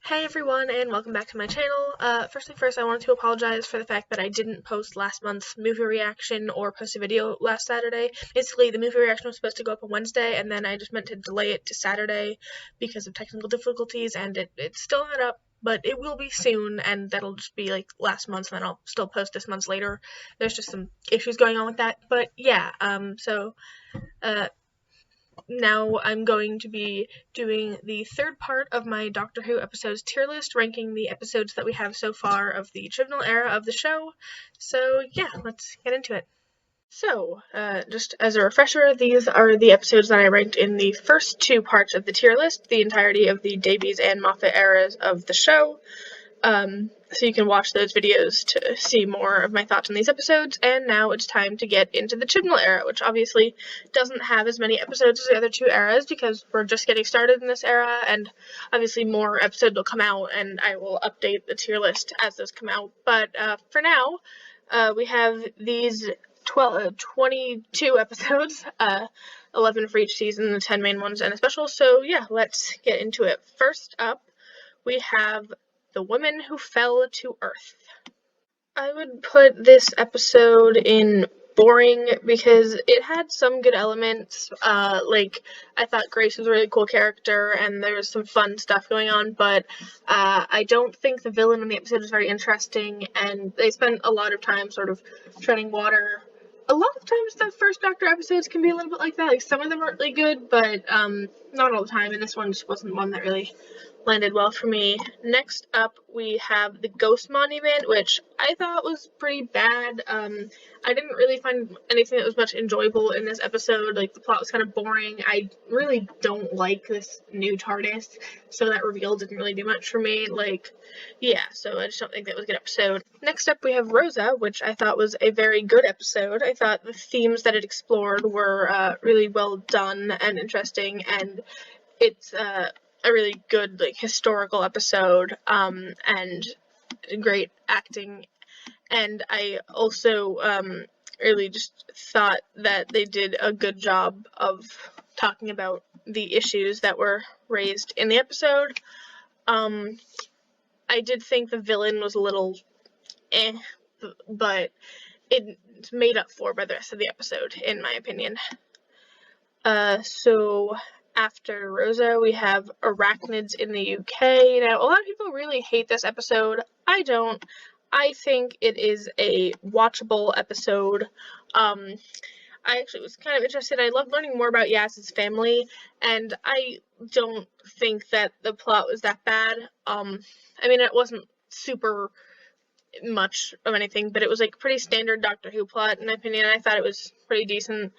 Hey everyone, and welcome back to my channel. First, I wanted to apologize for the fact that I didn't post last month's movie reaction or post a video last Saturday. Basically, the movie reaction was supposed to go up on Wednesday, and then I just meant to delay it to Saturday because of technical difficulties, and it's still not up, but it will be soon, and that'll just be like last month's, and then I'll still post this month's later. There's just some issues going on with that, but yeah, now I'm going to be doing the third part of my Doctor Who episodes tier list, ranking the episodes that we have so far of the Chibnall era of the show. So yeah, let's get into it. So, just as a refresher, these are the episodes that I ranked in the first two parts of the tier list, the entirety of the Davies and Moffat eras of the show. So you can watch those videos to see more of my thoughts on these episodes, and now it's time to get into the Chibnall era, which obviously doesn't have as many episodes as the other two eras because we're just getting started in this era, and obviously more episodes will come out, and I will update the tier list as those come out. But for now, we have these 22 episodes, 11 for each season, the 10 main ones, and a special, so yeah, let's get into it. First up, we have The Women Who Fell to Earth. I would put this episode in boring because it had some good elements. Like, I thought Grace was a really cool character and there was some fun stuff going on, but I don't think the villain in the episode is very interesting, and they spent a lot of time sort of treading water. A lot of times the first Doctor episodes can be a little bit like that. Like, some of them are really good, but not all the time, and this one just wasn't one that really landed well for me. Next up, we have the Ghost Monument, which I thought was pretty bad. I didn't really find anything that was much enjoyable in this episode. Like, the plot was kind of boring. I really don't like this new TARDIS, so that reveal didn't really do much for me. Like, yeah, so I just don't think that was a good episode. Next up, we have Rosa, which I thought was a very good episode. I thought the themes that it explored were really well done and interesting, and it's a really good, like, historical episode, and great acting, and I also, really just thought that they did a good job of talking about the issues that were raised in the episode. I did think the villain was a little but it's made up for by the rest of the episode, in my opinion. So after Rosa, we have Arachnids in the UK. Now, a lot of people really hate this episode. I don't. I think it is a watchable episode. I actually was kind of interested. I loved learning more about Yaz's family, and I don't think that the plot was that bad. I mean, it wasn't super much of anything, but it was like pretty standard Doctor Who plot, in my opinion. I thought it was pretty decent.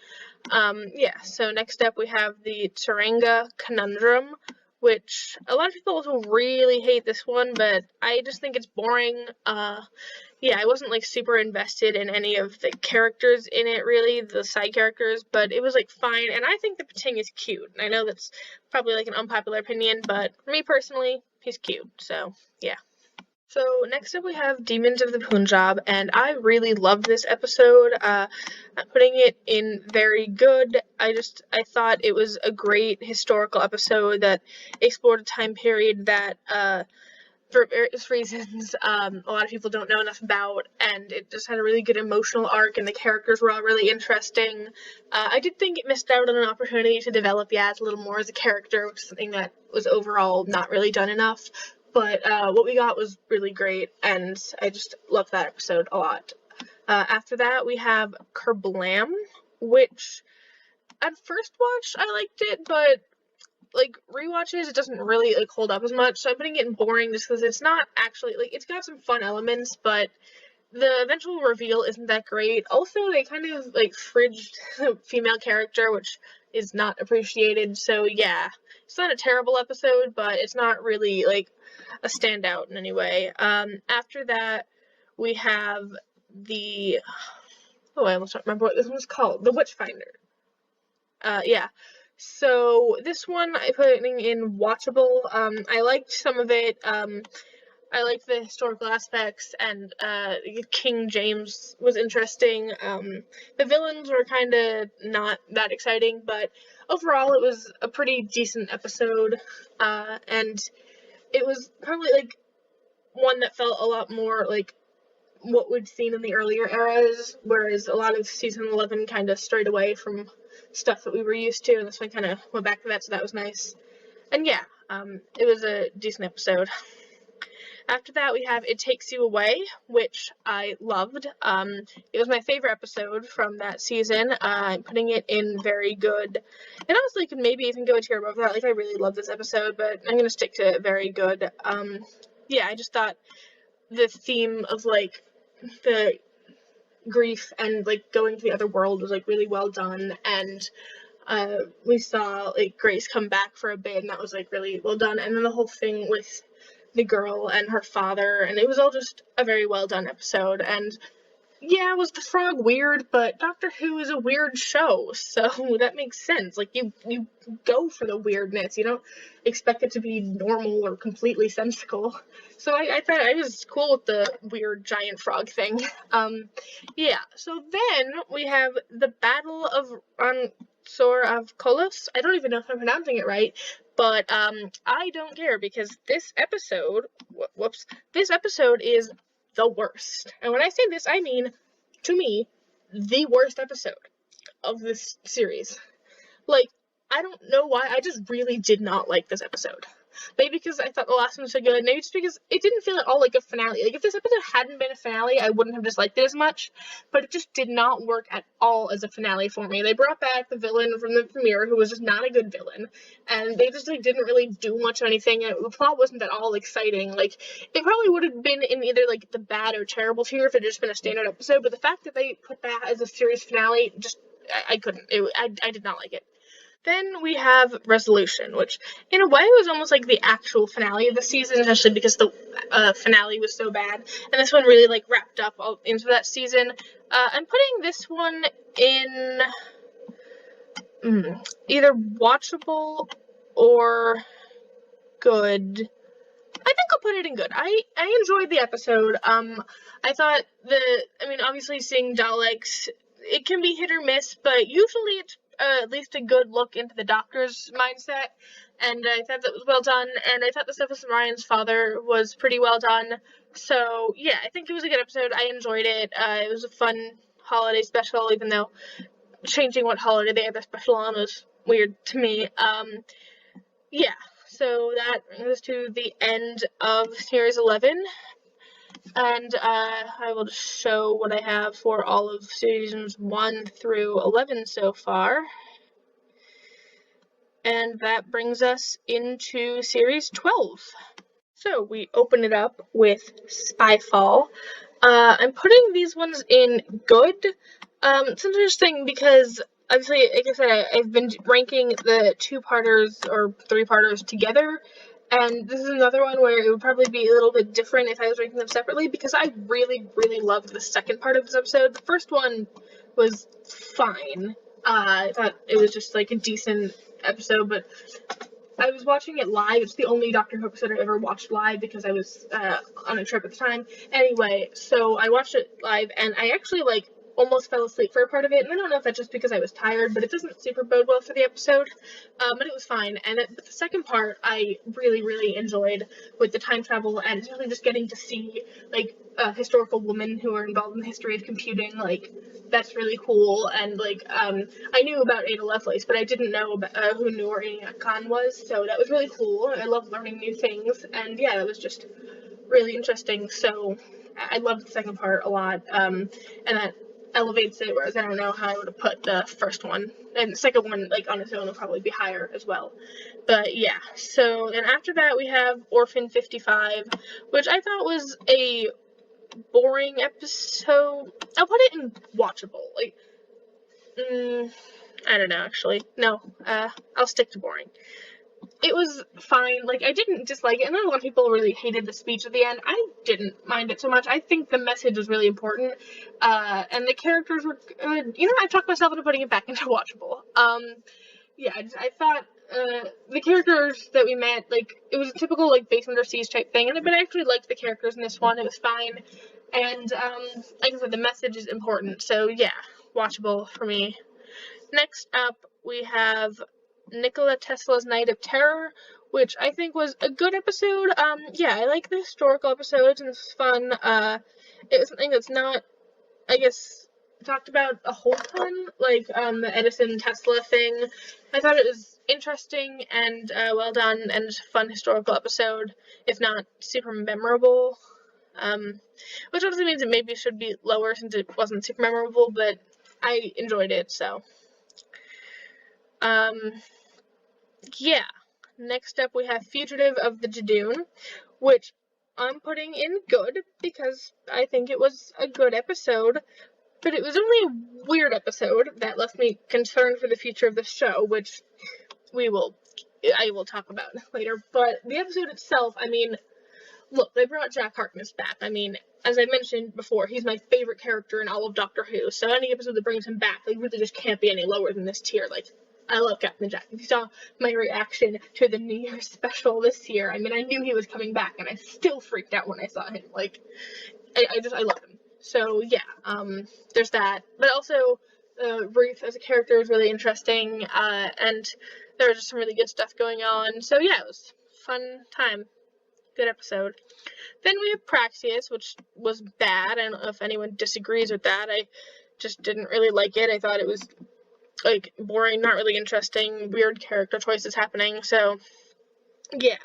Yeah, so next up we have the Turanga Conundrum, which a lot of people also really hate this one, but I just think it's boring. Yeah, I wasn't like super invested in any of the characters in it, really, the side characters, but it was like fine, and I think the Pating is cute. I know that's probably like an unpopular opinion, but for me personally, he's cute, so yeah. So next up we have Demons of the Punjab, and I really loved this episode. I'm putting it in very good. I thought it was a great historical episode that explored a time period that, for various reasons, a lot of people don't know enough about, and it just had a really good emotional arc, and the characters were all really interesting. I did think it missed out on an opportunity to develop Yaz a little more as a character, which is something that was overall not really done enough. But what we got was really great, and I just loved that episode a lot. After that, we have Kerblam, which at first watch I liked it, but like rewatches it doesn't really like hold up as much. So I'm putting it in boring just because it's not actually like, it's got some fun elements, but the eventual reveal isn't that great. Also, they kind of like fridged the female character, which is not appreciated. So yeah, it's not a terrible episode, but it's not really like a standout in any way. After that, we have I almost don't remember what this one's called. The Witchfinder. Yeah. So this one I'm putting in watchable. I liked some of it. I liked the historical aspects, and King James was interesting. The villains were kind of not that exciting, but overall it was a pretty decent episode, and it was probably, like, one that felt a lot more like what we'd seen in the earlier eras, whereas a lot of season 11 kind of strayed away from stuff that we were used to, and this one kind of went back to that, so that was nice. And yeah, it was a decent episode. After that, we have It Takes You Away, which I loved. It was my favorite episode from that season. I'm putting it in very good. And honestly, could maybe even go a tier above that. Like, I really love this episode, but I'm going to stick to very good. Yeah, I just thought the theme of, like, the grief and, like, going to the other world was, like, really well done. And we saw, like, Grace come back for a bit, and that was, like, really well done. And then the whole thing with the girl and her father, and it was all just a very well done episode. And yeah, was the frog weird? But Doctor Who is a weird show, so that makes sense. Like, you go for the weirdness. You don't expect it to be normal or completely sensical. So I thought I was cool with the weird giant frog thing. Yeah, so then we have the Battle of Sor of Kolos. I don't even know if I'm pronouncing it right, but I don't care, because this episode, this episode is the worst. And when I say this, I mean, to me, the worst episode of this series. Like, I don't know why, I just really did not like this episode. Maybe because I thought the last one was so good, maybe just because it didn't feel at all like a finale. Like, if this episode hadn't been a finale, I wouldn't have disliked it as much, but it just did not work at all as a finale for me. They brought back the villain from the premiere, who was just not a good villain, and they just, like, didn't really do much of anything, and the plot wasn't at all exciting. Like, it probably would have been in either, like, the bad or terrible tier if it had just been a standard episode, but the fact that they put that as a series finale, just, I couldn't. I did not like it. Then we have Resolution, which in a way was almost like the actual finale of the season, especially because the finale was so bad. And this one really, like, wrapped up all into that season. I'm putting this one in either watchable or good. I think I'll put it in good. I enjoyed the episode. I thought obviously seeing Daleks, it can be hit or miss, but usually it's at least a good look into the Doctor's mindset, and I thought that was well done, and I thought the stuff with Ryan's father was pretty well done. So yeah, I think it was a good episode. I enjoyed it. It was a fun holiday special, even though changing what holiday they had the special on was weird to me. Yeah, so that brings us to the end of Series 11. And I will just show what I have for all of seasons 1 through 11 so far. And that brings us into series 12. So we open it up with Spyfall. I'm putting these ones in good. It's interesting because, obviously, like I said, I've been ranking the 2-parters or 3-parters together. And this is another one where it would probably be a little bit different if I was ranking them separately, because I really, really loved the second part of this episode. The first one was fine. I thought it was just, like, a decent episode, but I was watching it live. It's the only Doctor Who episode I ever watched live because I was on a trip at the time. Anyway, so I watched it live, and I actually, like, almost fell asleep for a part of it, and I don't know if that's just because I was tired, but it doesn't super bode well for the episode, but it was fine. And but the second part I really, really enjoyed, with the time travel, and really just getting to see, like, historical women who are involved in the history of computing. Like, that's really cool. And, like, I knew about Ada Lovelace, but I didn't know about, who Noor Khan was, so that was really cool. I love learning new things, and yeah, that was just really interesting. So I loved the second part a lot, and that elevates it, whereas I don't know how I would have put the first one. And the second one, like, on its own, will probably be higher as well. But yeah, so then after that we have Orphan 55, which I thought was a boring episode. I'll put it in watchable. Like, I don't know, actually. No, I'll stick to boring. It was fine. Like, I didn't dislike it. I know a lot of people really hated the speech at the end. I didn't mind it so much. I think the message was really important. And the characters were good. You know, I talked myself into putting it back into watchable. Yeah, I thought, the characters that we met, like, it was a typical, like, Base Under Siege type thing. But I actually liked the characters in this one. It was fine. And, like I said, the message is important. So, yeah, watchable for me. Next up, we have Nikola Tesla's Night of Terror, which I think was a good episode. Yeah, I like the historical episodes, and it's fun. It was something that's not, I guess, talked about a whole ton, like the Edison Tesla thing. I thought it was interesting and well done, and just a fun historical episode, if not super memorable. Which obviously means it maybe should be lower since it wasn't super memorable, but I enjoyed it, so. Yeah. Next up we have Fugitive of the Jadoon, which I'm putting in good because I think it was a good episode, but it was only a weird episode that left me concerned for the future of the show, which I will talk about later. But the episode itself, I mean, look, they brought Jack Harkness back. I mean, as I mentioned before, he's my favorite character in all of Doctor Who, so any episode that brings him back, like, really just can't be any lower than this tier. Like, I love Captain Jack. If you saw my reaction to the New Year's special this year, I mean, I knew he was coming back, and I still freaked out when I saw him. Like, I love him. So, yeah, there's that. But also, Ruth as a character is really interesting, and there was just some really good stuff going on. So, yeah, it was a fun time. Good episode. Then we have Praxeus, which was bad. I don't know if anyone disagrees with that. I just didn't really like it. I thought it was, like, boring, not really interesting, weird character choices happening, so, yeah.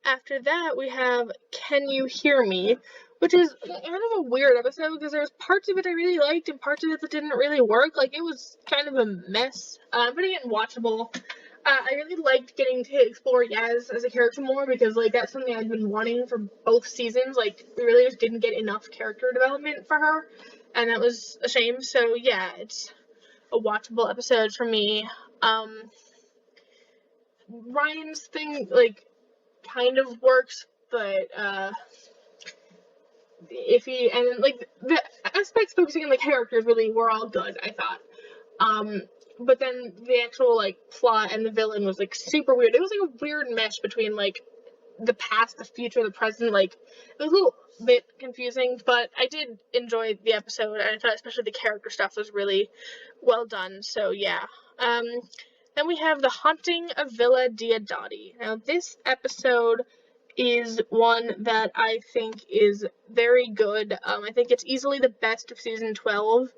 After that, we have Can You Hear Me, which is kind of a weird episode, because there's parts of it I really liked, and parts of it that didn't really work. Like, it was kind of a mess, but again, watchable. I really liked getting to explore Yaz as a character more, because, like, that's something I've been wanting for both seasons. Like, we really just didn't get enough character development for her, and that was a shame. So, yeah, it's a watchable episode for me. Ryan's thing, like, kind of works, but, iffy, and, like, the aspects focusing on the characters really were all good, I thought. But then the actual, like, plot and the villain was, like, super weird. It was, like, a weird mesh between, like, the past, the future, the present. Like, it was a little bit confusing, but I did enjoy the episode, and I thought especially the character stuff was really well done, so yeah. Then we have The Haunting of Villa Diodati. Now, this episode is one that I think is very good. I think it's easily the best of season 12.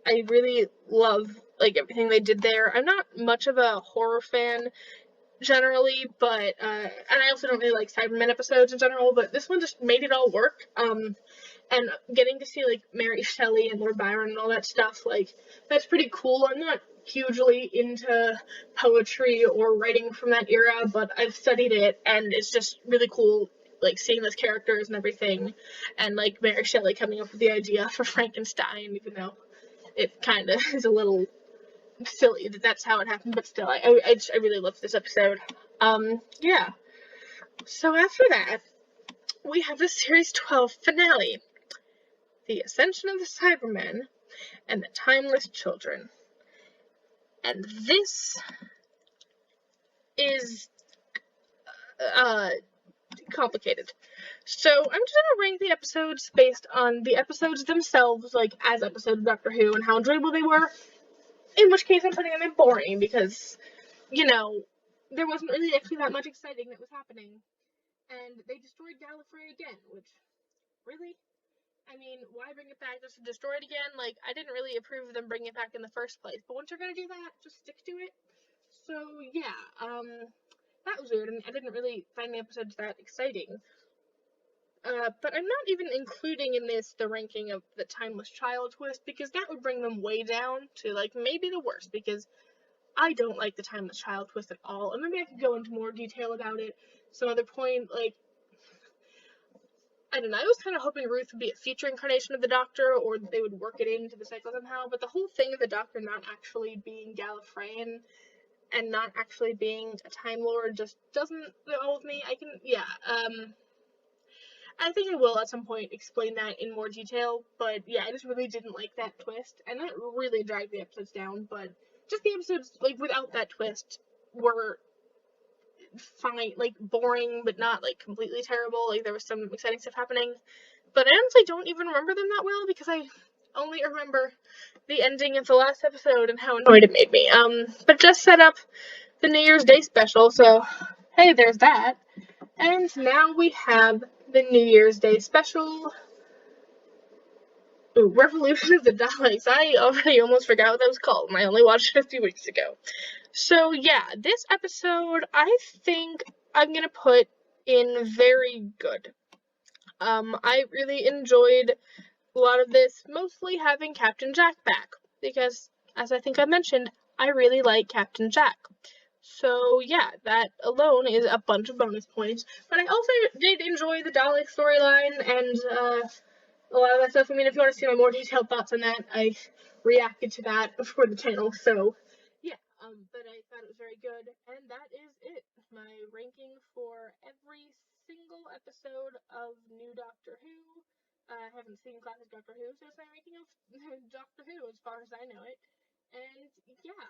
I really love, like, everything they did there. I'm not much of a horror fan generally, but and I also don't really like Cybermen episodes in general, but this one just made it all work. And getting to see, like, Mary Shelley and Lord Byron and all that stuff, like, that's pretty cool. I'm not hugely into poetry or writing from that era, but I've studied it, and it's just really cool, like, seeing those characters and everything, and, like, Mary Shelley coming up with the idea for Frankenstein, even though it kind of is a little silly that that's how it happened, but still, I really loved this episode. Yeah. So after that, we have the Series 12 finale, The Ascension of the Cybermen and the Timeless Children. And this is complicated. So I'm just gonna rank the episodes based on the episodes themselves, like, as episodes of Doctor Who, and how enjoyable they were. In which case I'm putting them in boring, because, you know, there wasn't really actually that much exciting that was happening. And they destroyed Gallifrey again, which, really? I mean, why bring it back just to destroy it again? Like, I didn't really approve of them bringing it back in the first place, but once you're gonna do that, just stick to it. So, yeah, that was weird, and I didn't really find the episodes that exciting. But I'm not even including in this the ranking of the Timeless Child twist, because that would bring them way down to, like, maybe the worst, because I don't like the Timeless Child twist at all, and maybe I could go into more detail about it some other point. Like, I don't know, I was kind of hoping Ruth would be a future incarnation of the Doctor, or they would work it into the cycle somehow, but the whole thing of the Doctor not actually being Gallifreyan and not actually being a Time Lord just doesn't go with me. I think I will at some point explain that in more detail, but yeah, I just really didn't like that twist, and that really dragged the episodes down, but just the episodes, like, without that twist were fine, like, boring, but not, like, completely terrible. Like, there was some exciting stuff happening, but I honestly don't even remember them that well, because I only remember the ending of the last episode and how annoyed it made me. But just set up the New Year's Day special, so hey, there's that. And now we have the New Year's Day special. Ooh, Revolution of the Daleks. I already almost forgot what that was called, and I only watched it a few weeks ago. So yeah, this episode I think I'm gonna put in very good. I really enjoyed a lot of this, mostly having Captain Jack back, because, as I think I mentioned, I really like Captain Jack. So yeah, that alone is a bunch of bonus points. But I also did enjoy the Dalek storyline and a lot of that stuff. I mean, if you want to see my more detailed thoughts on that, I reacted to that for the channel. So yeah, but I thought it was very good, and that is it. My ranking for every single episode of New Doctor Who. I haven't seen classic Doctor Who, so it's my ranking of Doctor Who as far as I know it. And yeah,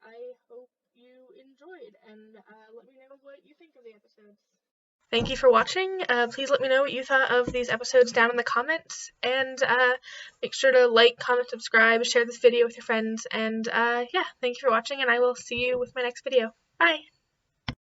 I hope you enjoyed, and let me know what you think of the episodes. Thank you for watching. Please let me know what you thought of these episodes down in the comments, and make sure to like, comment, subscribe, share this video with your friends, and yeah, thank you for watching, and I will see you with my next video. Bye!